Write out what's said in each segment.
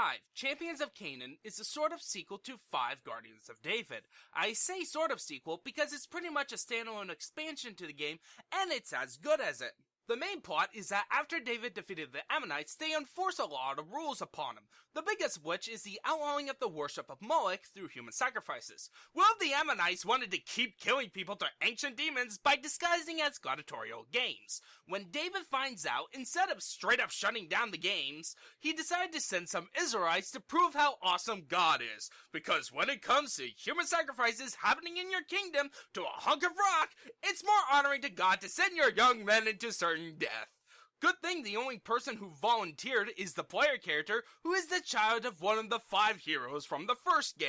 5. Champions of Canaan is a sort of sequel to 5 Guardians of David. I say sort of sequel because it's pretty much a standalone expansion to the game, and it's as good as it. The main plot is that after David defeated the Ammonites, they enforce a lot of rules upon him, the biggest of which is the outlawing of the worship of Moloch through human sacrifices. Well, the Ammonites wanted to keep killing people to ancient demons by disguising as gladiatorial games. When David finds out, instead of straight up shutting down the games, he decided to send some Israelites to prove how awesome God is. Because when it comes to human sacrifices happening in your kingdom to a hunk of rock, it's more honoring to God to send your young men into certain death. Good thing the only person who volunteered is the player character, who is the child of one of the 5 heroes from the first game.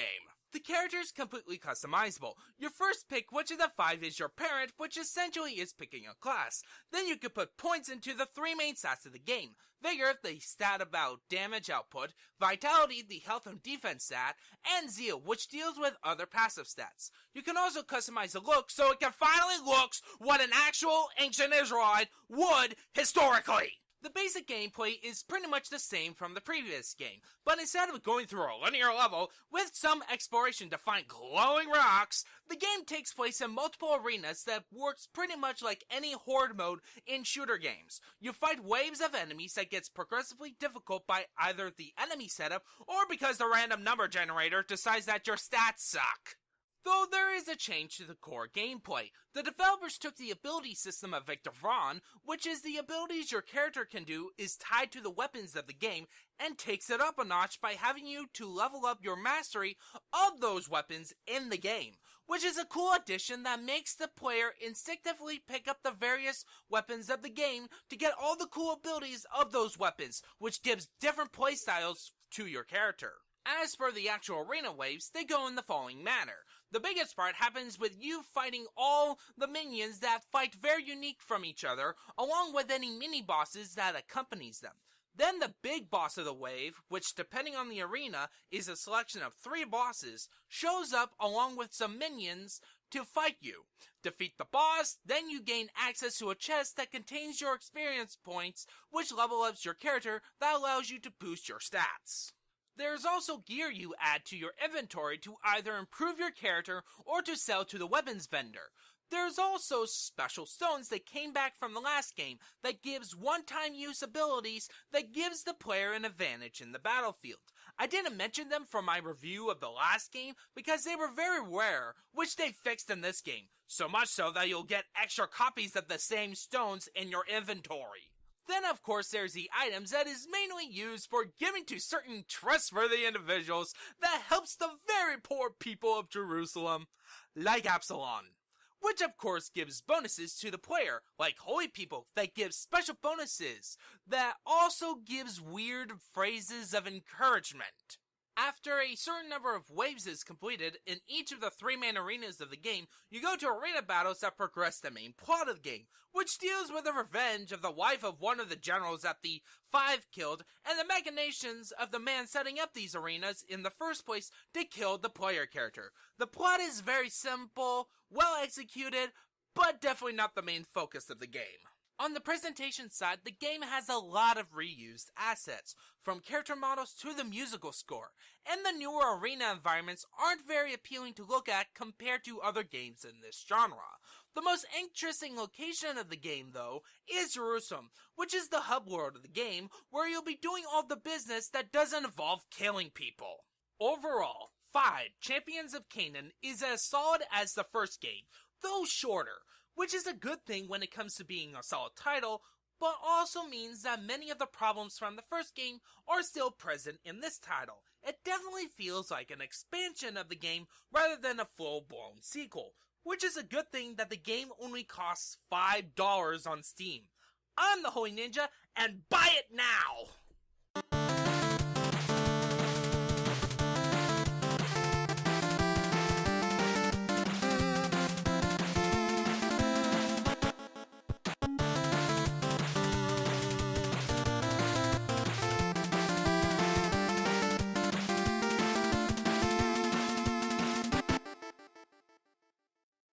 The character is completely customizable. You first pick which of the 5 is your parent, which essentially is picking a class. Then you can put points into the 3 main stats of the game. Vigor, the stat about damage output, Vitality, the health and defense stat, and Zeal, which deals with other passive stats. You can also customize the look so it can finally look what an actual ancient Israelite would historically. The basic gameplay is pretty much the same from the previous game, but instead of going through a linear level with some exploration to find glowing rocks, the game takes place in multiple arenas that works pretty much like any horde mode in shooter games. You fight waves of enemies that gets progressively difficult by either the enemy setup or because the random number generator decides that your stats suck. Though there is a change to the core gameplay. The developers took the ability system of Victor Vaughn, which is the abilities your character can do is tied to the weapons of the game, and takes it up a notch by having you to level up your mastery of those weapons in the game, which is a cool addition that makes the player instinctively pick up the various weapons of the game to get all the cool abilities of those weapons, which gives different playstyles to your character. As for the actual arena waves, they go in the following manner. The biggest part happens with you fighting all the minions that fight very unique from each other, along with any mini-bosses that accompanies them. Then the big boss of the wave, which depending on the arena is a selection of 3 bosses, shows up along with some minions to fight you. Defeat the boss, then you gain access to a chest that contains your experience points, which level ups your character that allows you to boost your stats. There's also gear you add to your inventory to either improve your character or to sell to the weapons vendor. There's also special stones that came back from the last game that gives one-time use abilities that gives the player an advantage in the battlefield. I didn't mention them for my review of the last game because they were very rare, which they fixed in this game, so much so that you'll get extra copies of the same stones in your inventory. Then of course there's the items that is mainly used for giving to certain trustworthy individuals that helps the very poor people of Jerusalem, like Absalom. Which of course gives bonuses to the player, like Holy People that gives special bonuses, that also gives weird phrases of encouragement. After a certain number of waves is completed in each of the 3 main arenas of the game, you go to arena battles that progress the main plot of the game, which deals with the revenge of the wife of one of the generals that the 5 killed, and the machinations of the man setting up these arenas in the first place to kill the player character. The plot is very simple, well executed, but definitely not the main focus of the game. On the presentation side, the game has a lot of reused assets, from character models to the musical score, and the newer arena environments aren't very appealing to look at compared to other games in this genre. The most interesting location of the game, though, is Jerusalem, which is the hub world of the game, where you'll be doing all the business that doesn't involve killing people. Overall, 5 Champions of Canaan is as solid as the first game, though shorter, which is a good thing when it comes to being a solid title, but also means that many of the problems from the first game are still present in this title. It definitely feels like an expansion of the game rather than a full-blown sequel, which is a good thing that the game only costs $5 on Steam. I'm the Holy Ninja, and buy it now!